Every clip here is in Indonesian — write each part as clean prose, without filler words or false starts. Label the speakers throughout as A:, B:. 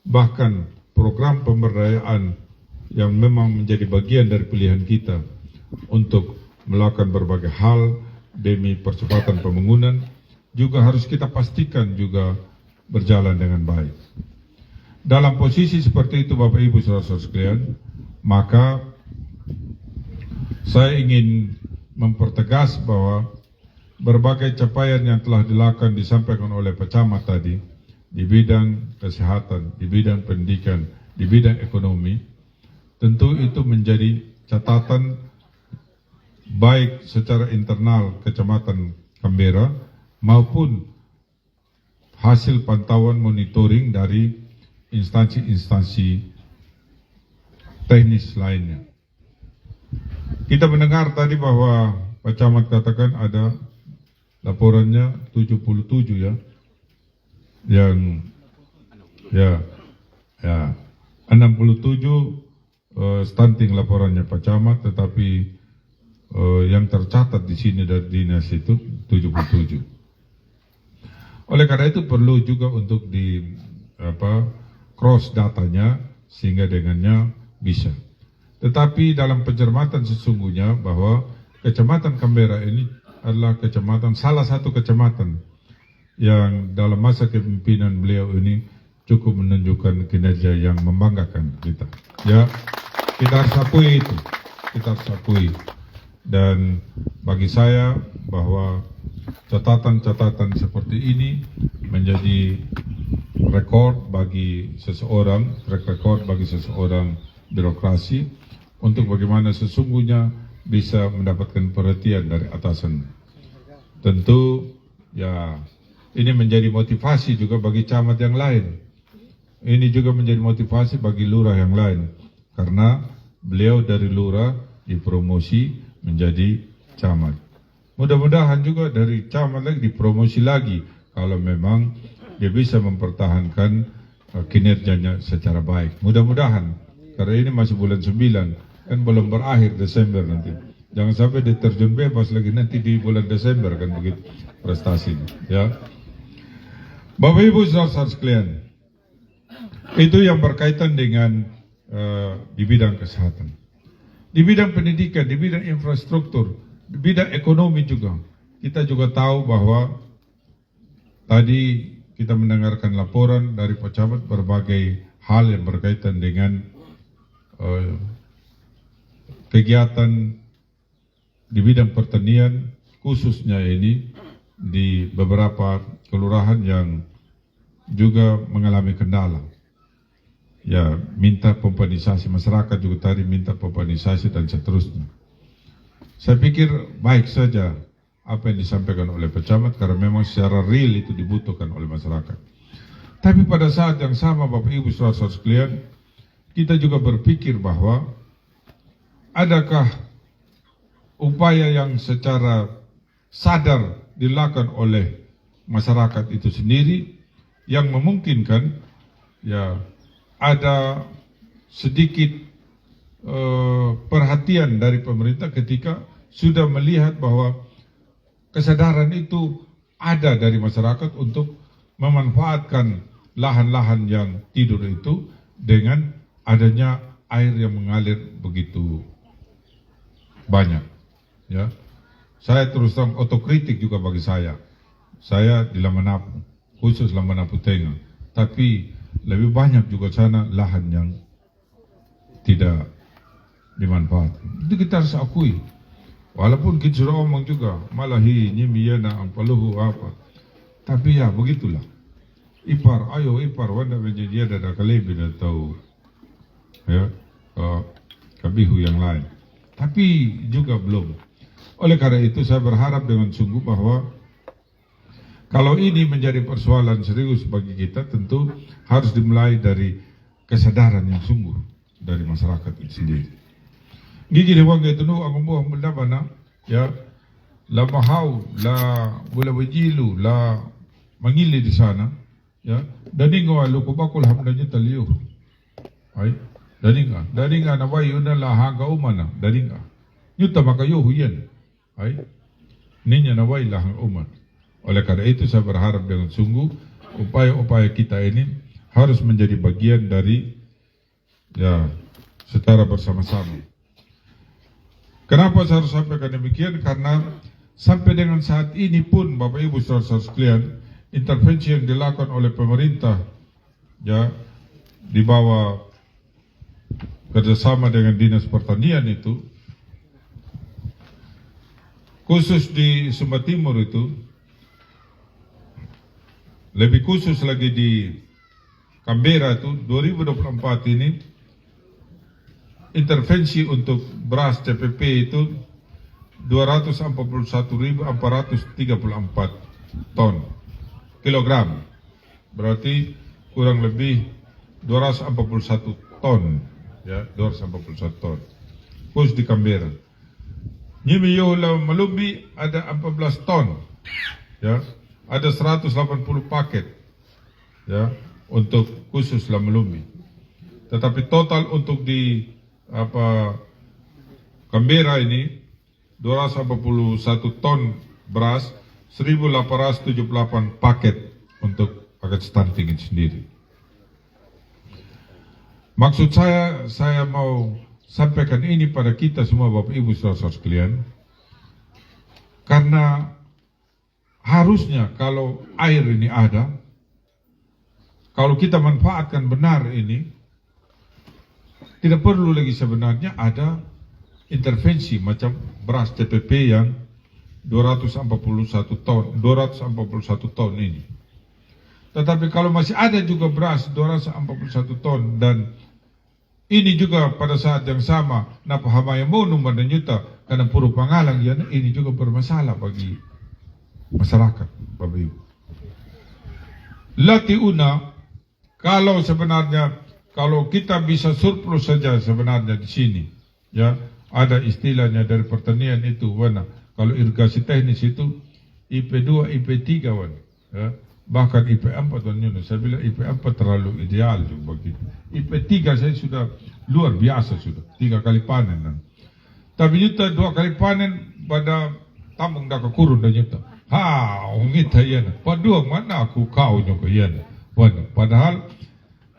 A: bahkan program pemberdayaan yang memang menjadi bagian dari pilihan kita untuk melakukan berbagai hal demi percepatan pembangunan juga harus kita pastikan juga berjalan dengan baik. Dalam posisi seperti itu Bapak Ibu Saudara-saudara sekalian, maka saya ingin mempertegas bahwa berbagai capaian yang telah dilakukan disampaikan oleh Pak Camat tadi di bidang kesehatan, di bidang pendidikan, di bidang ekonomi, tentu itu menjadi catatan baik secara internal Kecamatan Canberra maupun hasil pantauan monitoring dari instansi-instansi teknis lainnya. Kita mendengar tadi bahwa Pak Camat katakan ada laporannya 77 ya, yang 67 stunting laporannya Pak Camat, tetapi yang tercatat di sini dari dinas itu 77. Oleh karena itu perlu juga untuk di cross datanya sehingga dengannya bisa. Tetapi dalam pencermatan sesungguhnya bahwa Kecamatan Canberra ini adalah salah satu kecamatan yang dalam masa kepemimpinan beliau ini cukup menunjukkan kinerja yang membanggakan kita. Ya, kita harus akui itu. Kita harus akui. Dan bagi saya bahwa catatan-catatan seperti ini menjadi rekor bagi seseorang, track record bagi seseorang birokrasi untuk bagaimana sesungguhnya bisa mendapatkan perhatian dari atasan. Tentu ya ini menjadi motivasi juga bagi camat yang lain. Ini juga menjadi motivasi bagi lurah yang lain karena beliau dari lurah dipromosi menjadi camat. Mudah-mudahan juga dari camat lagi dipromosi lagi kalau memang dia bisa mempertahankan kinerjanya secara baik. Mudah-mudahan, karena ini masih bulan 9, kan belum berakhir Desember nanti. Jangan sampai diterjun bebas lagi nanti di bulan Desember kan begitu prestasinya. Ya, Bapak Ibu saudara sekalian, itu yang berkaitan dengan di bidang kesehatan. Di bidang pendidikan, di bidang infrastruktur, di bidang ekonomi juga. Kita juga tahu bahwa tadi kita mendengarkan laporan dari Pak Camat berbagai hal yang berkaitan dengan kegiatan di bidang pertanian, khususnya ini di beberapa kelurahan yang juga mengalami kendala. Ya, minta pompanisasi, masyarakat juga tadi minta pompanisasi dan seterusnya. Saya pikir baik saja apa yang disampaikan oleh Pak Camat karena memang secara real itu dibutuhkan oleh masyarakat. Tapi pada saat yang sama Bapak Ibu saudara-saudara sekalian, kita juga berpikir bahwa adakah upaya yang secara sadar dilakukan oleh masyarakat itu sendiri yang memungkinkan ya ada sedikit perhatian dari pemerintah ketika sudah melihat bahwa kesadaran itu ada dari masyarakat untuk memanfaatkan lahan-lahan yang tidur itu dengan adanya air yang mengalir begitu banyak. Ya, saya terus terang otokritik juga bagi saya. Saya di Lamanapu, khusus Lamanapu Tengah, tapi lebih banyak juga sana lahan yang tidak dimanfaatkan. Itu kita harus akui. Walaupun kita sudah omong juga, malahi nyimiyana ang paluhu apa. Tapi ya begitulah. Ipar, ayo ipar, wanda menjadi ada kalebi atau ya kabihu yang lain. Tapi juga belum. Oleh karena itu saya berharap dengan sungguh bahwa kalau ini menjadi persoalan serius bagi kita, tentu harus dimulai dari kesadaran yang sungguh dari masyarakat itu sendiri. Gigi dewang itu nu ang umuha mula bana ya la mahaw la bula wajilu la mangili di sana ya daningo alu ko bakul hamdanya taliyo ay daninga na wayo na la hanga umana daninga yuta makayo huyan ay ninya na way lahang uman. Oleh karena itu saya berharap dengan sungguh upaya-upaya kita ini harus menjadi bagian dari ya secara bersama-sama. Kenapa saya harus sampaikan demikian? Karena sampai dengan saat ini pun Bapak Ibu saudara sekalian, intervensi yang dilakukan oleh pemerintah ya di bawah kerjasama dengan Dinas Pertanian itu, khusus di Sumba Timur itu, lebih khusus lagi di Canberra itu 2024 ini, intervensi untuk beras CPP itu 241.434 ton kilogram, berarti kurang lebih 241 ton ya, 241 ton khusus di Canberra. Nyimi Yola Malumbi ada 14 ton ya, ada 180 paket ya untuk khusus Lamalumbi. Tetapi total untuk di Canberra ini 241 ton beras, 1.878 paket untuk paket stunting itu sendiri. Maksud saya mau sampaikan ini pada kita semua Bapak Ibu saudara sekalian, karena harusnya kalau air ini ada, kalau kita manfaatkan benar ini, tidak perlu lagi sebenarnya ada intervensi macam beras CPP yang 241 ton ini. Tetapi kalau masih ada juga beras 241 ton dan ini juga pada saat yang sama napahamaya mo number nyuta karena puro pangalang yan, ini juga bermasalah bagi masyarakat Bapak Ibu. Lati una, kalau kita bisa surplus saja sebenarnya di sini, ya ada istilahnya dari pertanian itu, wana kalau irigasi teknis itu IP2, IP3 wan, ya. Bahkan IP4 wan yun. Saya bilang IP4 terlalu ideal juga begitu. IP3 saya sudah luar biasa sudah, 3 kali panen. Tapi nyuta 2 kali panen pada tambung dah kekurun dah nyuta. Ngita yan. Padua mana aku kau nyuka yan. Padahal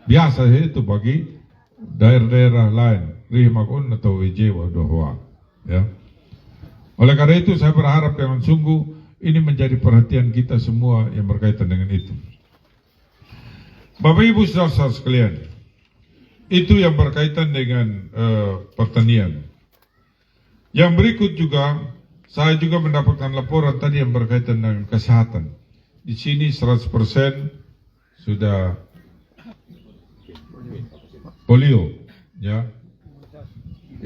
A: biasa itu bagi daerah-daerah lain. Rimakun atau Wijewa dohwa. Ya. Oleh karena itu saya berharap dengan sungguh ini menjadi perhatian kita semua yang berkaitan dengan itu. Bapak Ibu saudara sekalian, itu yang berkaitan dengan pertanian. Yang berikut juga, saya juga mendapatkan laporan tadi yang berkaitan dengan kesehatan. Di sini 100% sudah polio, ya,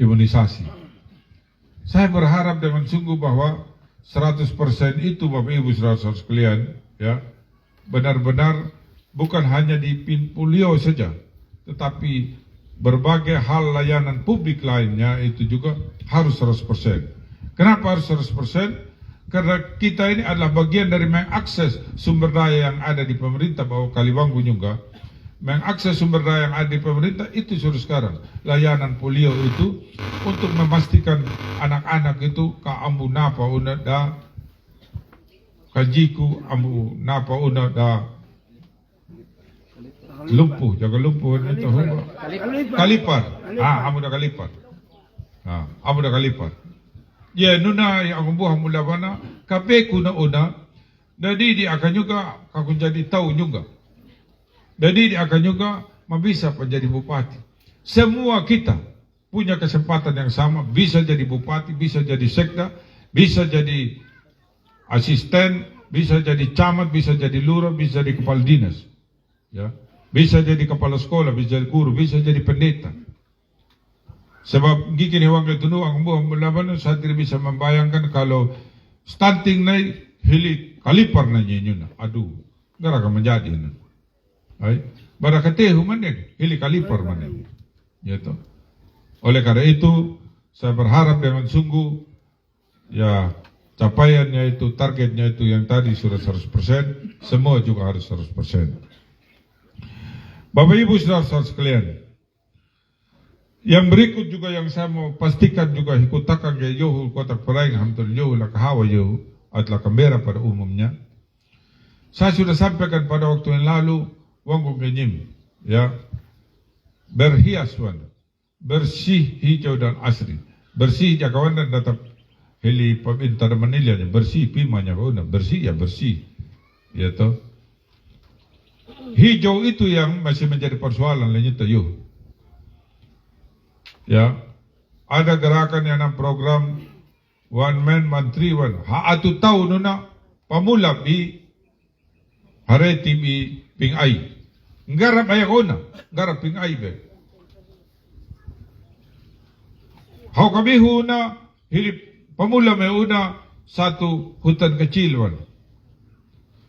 A: imunisasi. Saya berharap dengan sungguh bahwa 100% itu Bapak Ibu saudara sekalian, ya, benar-benar bukan hanya di PIN polio saja, tetapi berbagai hal layanan publik lainnya itu juga harus 100%. Kenapa harus 100%? Karena kita ini adalah bagian dari mengakses sumber daya yang ada di pemerintah bahwa Kaliwanggu juga mengakses sumber daya yang ada di pemerintah itu sudah sekarang. Layanan polio itu untuk memastikan anak-anak itu ka ambu napa una da kajiku ambu napa una da lumpuh, jaga lumpuh itu kalipar. Ambu da kalipar. Ambu da kalipar. Ya nuna yang aku buah mula mana kape kuna una jadi dia akan juga aku jadi tahu juga. Jadi dia akan juga bisa menjadi bupati. Semua kita punya kesempatan yang sama, bisa jadi bupati, bisa jadi sekda, bisa jadi asisten, bisa jadi camat, bisa jadi lurah, bisa jadi kepala dinas, ya, bisa jadi kepala sekolah, bisa jadi guru, bisa jadi pendeta. Sebab gikin hewan ketunu ang buah mulaban saya tidak bisa membayangkan kalau stunting naik hili kalipar na nyo na. Aduh, gara ka menjadi na. Ay, barakatehu manen, hili kalipar manen. Gitu. Oleh karena itu, saya berharap dengan sungguh, ya, capaiannya itu, targetnya itu yang tadi sudah 100%, semua juga harus 100%. Bapak Ibu saudara sekalian, yang berikut juga yang saya mau pastikan juga hikutakan ke Yohu kota Peraing hamtul Yohu lah kahawa Yohu atau Canberra pada umumnya. Saya sudah sampaikan pada waktu yang lalu, wanggo kenyim ya, berhias wan, bersih, hijau dan asri, bersih jakawan dan tetap heli pemintar menilainya bersih, pimanya kauna bersih ya bersih, ya toh. Hijau itu yang masih menjadi persoalan lainnya tuh. Ya, ada gerakan yang program One Man Mantri One. Haatu tahu nuna pamula bi hareti bi pingay. Ngarap ay ko na, ngarap pingay be. Hau kami huna hilip pamula may una satu hutan kecil wan.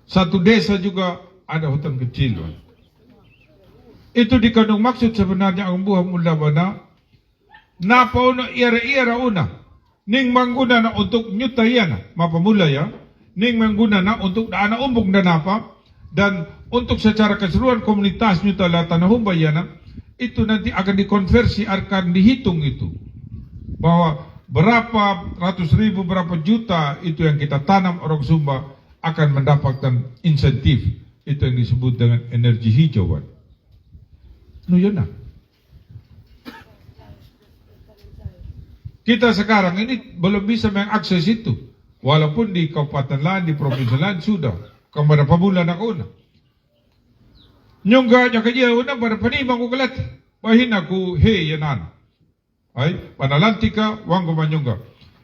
A: Satu desa juga ada hutan kecil wan. Itu dikandung maksud sebenarnya ang buah mula wana na pauna ira-ira una ning mangguna na untuk nyutayana mapamula ya ning mangguna na untuk daana umbong dan apa dan untuk secara keseluruhan komunitas nyutala tanah humbayana itu nanti akan dikonversi akan dihitung itu bahwa berapa ratus ribu berapa juta itu yang kita tanam orang Sumba akan mendapatkan insentif itu yang disebut dengan energi hijauan. Nuyana. Kita sekarang ini belum bisa mengakses itu. Walaupun di kabupaten lain, di provinsi lain sudah. Kepada pabulan ako una. Nyongga niya kaya una, pada panimang ko kalat. Bahin ako, hey, yanan. Ay, panalantika, wang kumanyongga.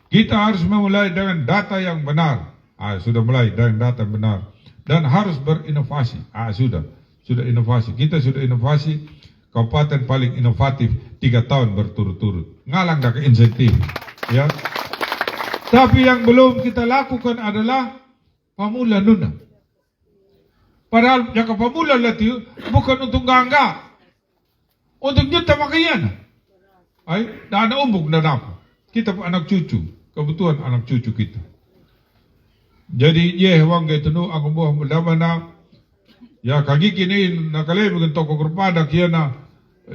A: Kita harus memulai dengan data yang benar. Sudah mulai dengan data yang benar. Dan harus berinovasi. Sudah inovasi. Kita sudah inovasi. Kabupaten paling inovatif 3 tahun berturut-turut. Ngalang dah ke insentif. Ya. Tapi yang belum kita lakukan adalah pamula nuna. Padahal jaka pamula lati bukan untuk gangga. Untuk nyuta makayan. Ay, dana umbuk dan apa. Kita anak cucu. Kebetulan anak cucu kita. Jadi wang gitu nu ang buah mudamana. Ya kagi kini nakalay bikin toko kurpada kia na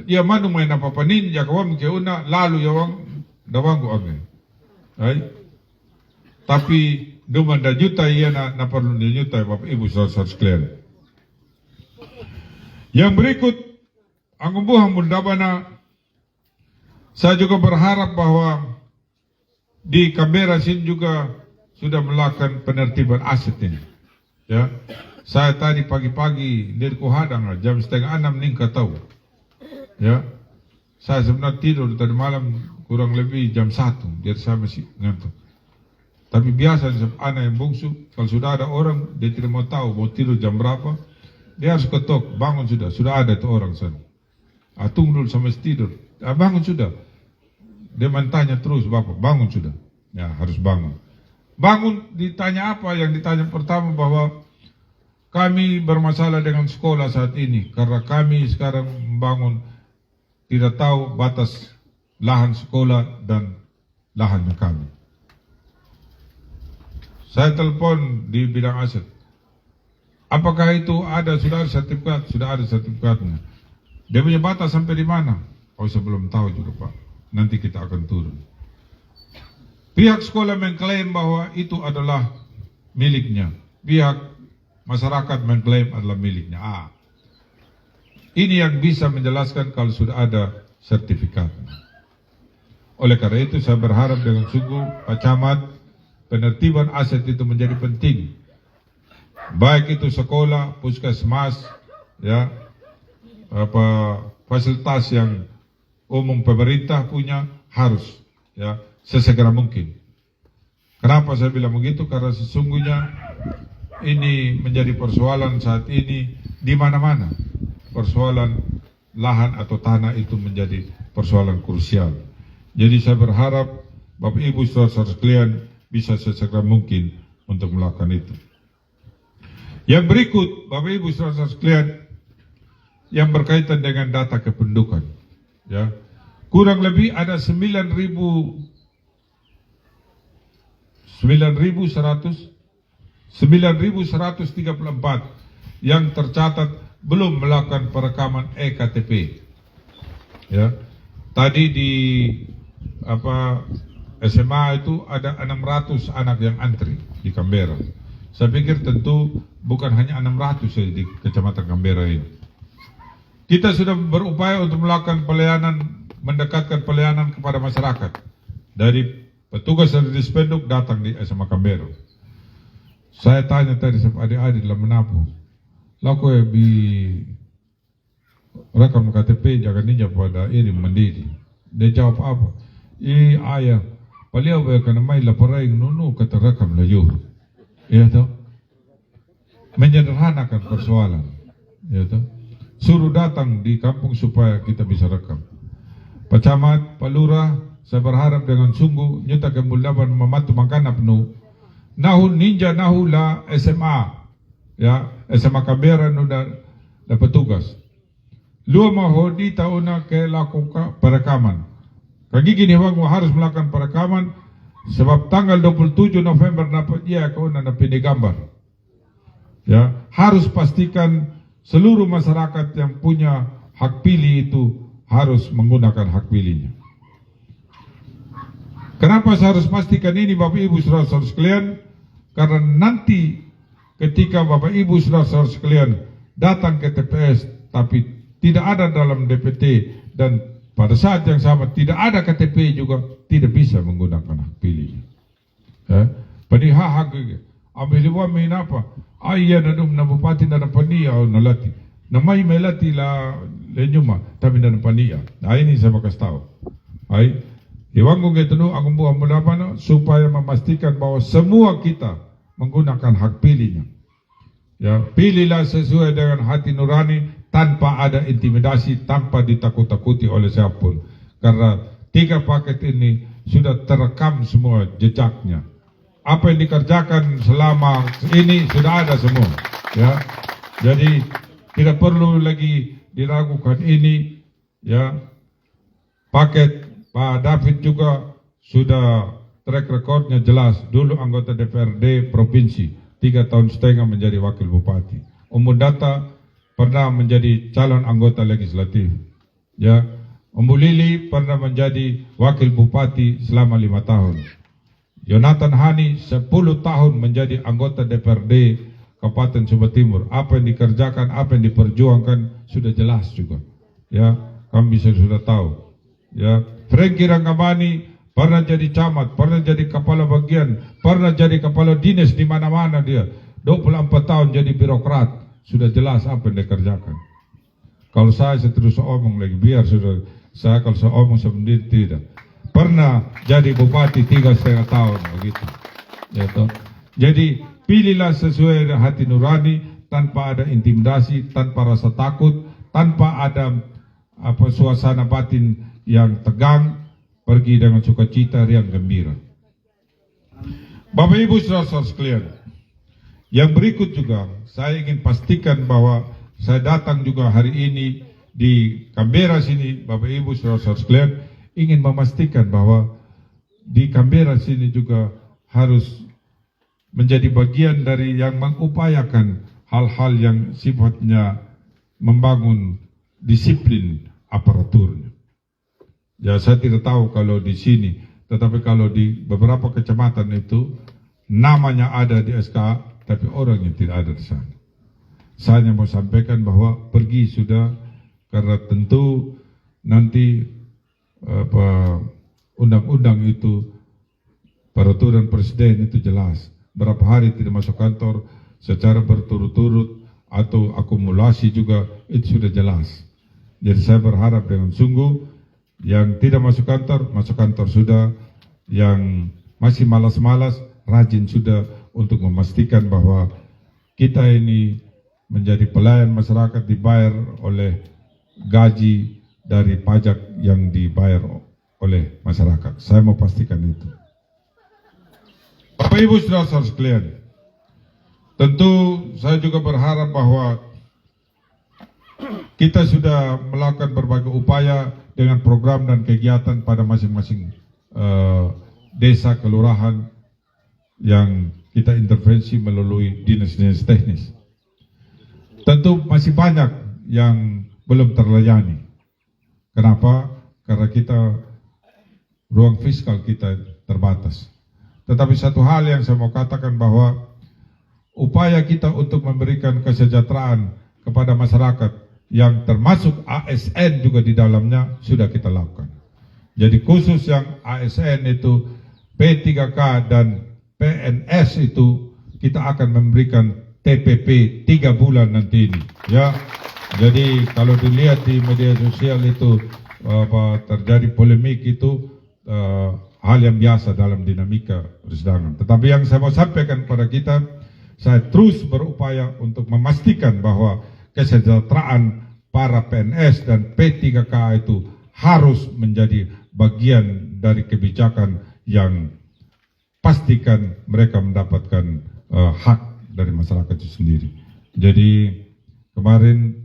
A: dia manu may napapanin ya kawam kia una lalu ya wang dawang ko agay. Ay. Tapi dumanda juta iya na perlu juta Bapak Ibu saudara sekalian. Yang berikut ang buah mudabana saya juga berharap bahwa di Canberra sini juga sudah melakukan penertiban aset ini. Ya. Saya tadi pagi-pagi dari Kuhadang jam 5:30 ning tahu. Ya. Saya sebenarnya tidur tadi malam kurang lebih jam 1. Jadi saya masih ngantuk. Tapi biasa anak yang bungsu kalau sudah ada orang dia tidak mau tahu mau tidur jam berapa, dia harus ketok, bangun sudah ada itu orang sana. Tunggu dulu sampai tidur. Bangun sudah. Dia mentanya terus, Bapak, bangun sudah. Ya, harus bangun. Bangun ditanya apa? Yang ditanya pertama bahwa kami bermasalah dengan sekolah saat ini karena kami sekarang membangun tidak tahu batas lahan sekolah dan lahannya kami. Saya telepon di bidang aset. Apakah itu ada sudah ada sertifikat? Sudah ada sertifikatnya. Dia punya batas sampai di mana? Saya belum tahu juga, Pak. Nanti kita akan turun. Pihak sekolah mengklaim bahwa itu adalah miliknya. Pihak masyarakat mengklaim adalah miliknya. Ini yang bisa menjelaskan kalau sudah ada sertifikat. Oleh karena itu saya berharap dengan sungguh Pak Camat, penertiban aset itu menjadi penting. Baik itu sekolah, puskesmas, ya, fasilitas yang umum pemerintah punya harus, ya, sesegera mungkin. Kenapa saya bilang begitu? Karena sesungguhnya ini menjadi persoalan saat ini di mana-mana. Persoalan lahan atau tanah itu menjadi persoalan krusial. Jadi saya berharap Bapak Ibu saudara sekalian bisa sesegera mungkin untuk melakukan itu. Yang berikut Bapak Ibu saudara sekalian yang berkaitan dengan data kependudukan. Ya, kurang lebih ada 9.134 yang tercatat belum melakukan perekaman eKTP. Ya, tadi di SMA itu ada 600 anak yang antri di Canberra. Saya pikir tentu bukan hanya 600 saja di Kecamatan Canberra ini. kita sudah berupaya untuk melakukan pelayanan, mendekatkan pelayanan kepada masyarakat. Dari petugas dari Dispenduk datang di SMA Kambero. Saya tanya tadi sama adik-adik dalam menapu, laku bi rekam KTP jangan ninja pada ini mandiri. Dia jawab apa? Ayah, paling apa kena main laporan nunu kata rekam layu. Ya tahu? Menyederhanakan persoalan. Ya tahu? Suruh datang di kampung supaya kita bisa rekam. Pak Camat, Pak Lurah, saya berharap dengan sungguh nyata kemuliaan membantu mangkana penuh. Nahu ninja nahu la SMA, ya SMA Kambera nuda da petugas. Lua mahodi tauna ke lakukan perekaman. Kagi gini wang harus melakukan perekaman sebab tanggal 27 November dapat dia kau na pilih gambar. Ya harus pastikan seluruh masyarakat yang punya hak pilih itu harus menggunakan hak pilihnya. Kenapa saya harus pastikan ini Bapak Ibu saudara-saudara sekalian? Karena nanti ketika Bapak Ibu saudara-saudara sekalian datang ke TPS tapi tidak ada dalam DPT dan pada saat yang sama tidak ada KTP juga tidak bisa menggunakan hak pilihnya. Pani hak ambil liwa main apa? Ayah nadum na bupati na paniya o nalati. Namay melati la lenyuma tapi na paniya. Nah ini saya mau kasih tahu. Ay, iwan ko gitu aku buat mulapan supaya memastikan bahwa semua kita menggunakan hak pilihnya. Ya, pilihlah sesuai dengan hati nurani tanpa ada intimidasi, tanpa ditakut-takuti oleh siapapun. Karena 3 paket ini sudah terekam semua jejaknya. Apa yang dikerjakan selama ini sudah ada semua, ya. Jadi tidak perlu lagi diragukan ini, ya. Paket Pak David juga sudah track recordnya jelas. Dulu anggota DPRD provinsi, 3 tahun setengah menjadi wakil bupati. Umur Data pernah menjadi calon anggota legislatif, ya. Umbu Lili pernah menjadi wakil bupati selama 5 tahun. Jonathan Hani 10 tahun menjadi anggota DPRD Kabupaten Sumba Timur. Apa yang dikerjakan, apa yang diperjuangkan sudah jelas juga. Ya, kami sudah tahu. Ya, Frankie Rangamani pernah jadi camat, pernah jadi kepala bagian, pernah jadi kepala dinas di mana-mana dia. 24 tahun jadi birokrat. Sudah jelas apa yang dikerjakan. Kalau saya terus omong lagi, biar sudah saya kalau saya omong sendiri tidak. Pernah jadi bupati 3,5 tahun begitu. Ya toh. Jadi pilihlah sesuai hati nurani tanpa ada intimidasi, tanpa rasa takut, tanpa ada suasana batin yang tegang, pergi dengan sukacita, riang gembira. Bapak Ibu saudara-saudara sekalian, yang berikut juga saya ingin pastikan bahwa saya datang juga hari ini di Kambera sini, Bapak Ibu saudara-saudara sekalian, ingin memastikan bahwa di Kambera sini juga harus menjadi bagian dari yang mengupayakan hal-hal yang sifatnya membangun disiplin aparaturnya. Ya saya tidak tahu kalau di sini, tetapi kalau di beberapa kecamatan itu namanya ada di SK, tapi orangnya tidak ada di sana. Saya hanya mau sampaikan bahwa pergi sudah, karena tentu nanti undang-undang itu, peraturan presiden itu jelas. Berapa hari tidak masuk kantor secara berturut-turut atau akumulasi juga itu sudah jelas. Jadi saya berharap dengan sungguh yang tidak masuk kantor sudah. Yang masih malas-malas, rajin sudah untuk memastikan bahwa kita ini menjadi pelayan masyarakat, dibayar oleh gaji dari pajak yang dibayar oleh masyarakat. Saya mau pastikan itu. Bapak Ibu saudara-saudara sekalian, tentu saya juga berharap bahwa kita sudah melakukan berbagai upaya dengan program dan kegiatan pada masing-masing desa, kelurahan yang kita intervensi melalui dinas-dinas teknis. Tentu masih banyak yang belum terlayani. Kenapa? Karena kita ruang fiskal kita terbatas. Tetapi satu hal yang saya mau katakan bahwa upaya kita untuk memberikan kesejahteraan kepada masyarakat yang termasuk ASN juga di dalamnya sudah kita lakukan. Jadi khusus yang ASN itu P3K dan PNS itu kita akan memberikan TPP 3 bulan nanti ini. Ya, jadi kalau dilihat di media sosial itu terjadi polemik itu hal yang biasa dalam dinamika persidangan. Tetapi yang saya mau sampaikan kepada kita, saya terus berupaya untuk memastikan bahwa kesejahteraan para PNS dan P3K itu harus menjadi bagian dari kebijakan yang pastikan mereka mendapatkan hak dari masyarakat itu sendiri. Jadi kemarin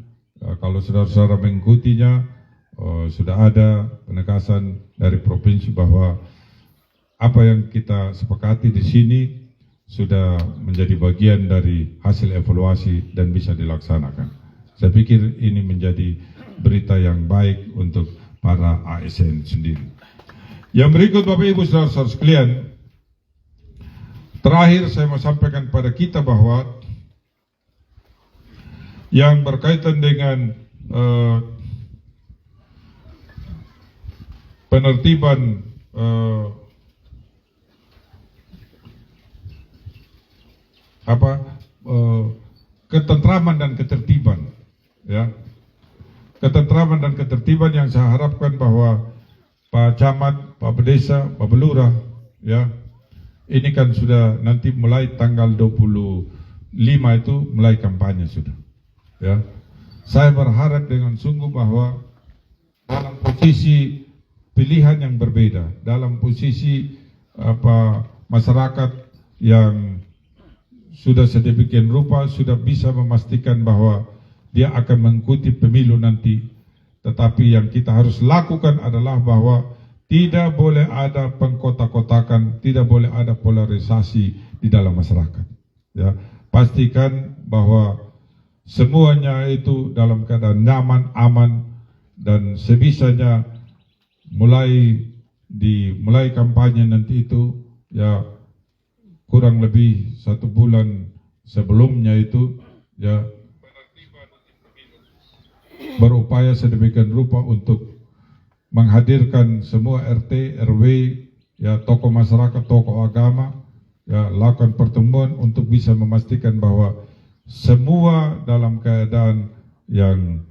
A: kalau saudara-saudara mengikutinya sudah ada penegasan dari provinsi bahwa apa yang kita sepakati di sini sudah menjadi bagian dari hasil evaluasi dan bisa dilaksanakan. Saya pikir ini menjadi berita yang baik untuk para ASN sendiri. Yang berikut Bapak Ibu saudara-saudara sekalian, terakhir saya mau sampaikan pada kita bahwa yang berkaitan dengan penertiban ketentraman dan ketertiban, ya, ketentraman dan ketertiban yang saya harapkan bahwa Pak Camat, Pak Pedesa, Pak Belurah, ya, ini kan sudah nanti mulai tanggal 25 itu mulai kampanye sudah, ya. Saya berharap dengan sungguh bahwa dalam posisi pilihan yang berbeda, dalam posisi masyarakat yang sudah sedemikian rupa sudah bisa memastikan bahwa dia akan mengikuti pemilu nanti. Tetapi yang kita harus lakukan adalah bahwa tidak boleh ada pengkotak-kotakan, tidak boleh ada polarisasi di dalam masyarakat. Ya, pastikan bahwa semuanya itu dalam keadaan nyaman, aman, dan sebisanya mulai kampanye nanti itu ya kurang lebih 1 bulan sebelumnya itu ya berupaya sedemikian rupa untuk menghadirkan semua RT, RW, ya tokoh masyarakat, tokoh agama, ya lakukan pertemuan untuk bisa memastikan bahwa semua dalam keadaan yang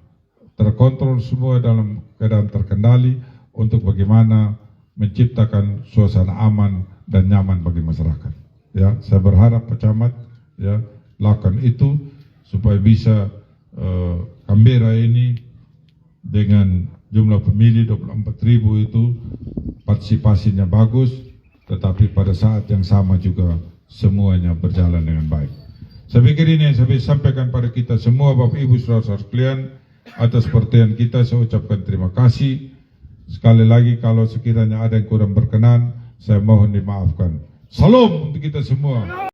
A: terkontrol, semua dalam keadaan terkendali untuk bagaimana menciptakan suasana aman dan nyaman bagi masyarakat. Ya, saya berharap Pak Camat ya lakukan itu supaya bisa Canberra ini dengan jumlah pemilih 24.000 itu partisipasinya bagus, tetapi pada saat yang sama juga semuanya berjalan dengan baik. Saya pikir ini yang saya sampaikan pada kita semua Bapak Ibu saudara-saudara sekalian. Atas perhatian kita saya ucapkan terima kasih. Sekali lagi kalau sekiranya ada yang kurang berkenan, saya mohon dimaafkan. Salam untuk kita semua.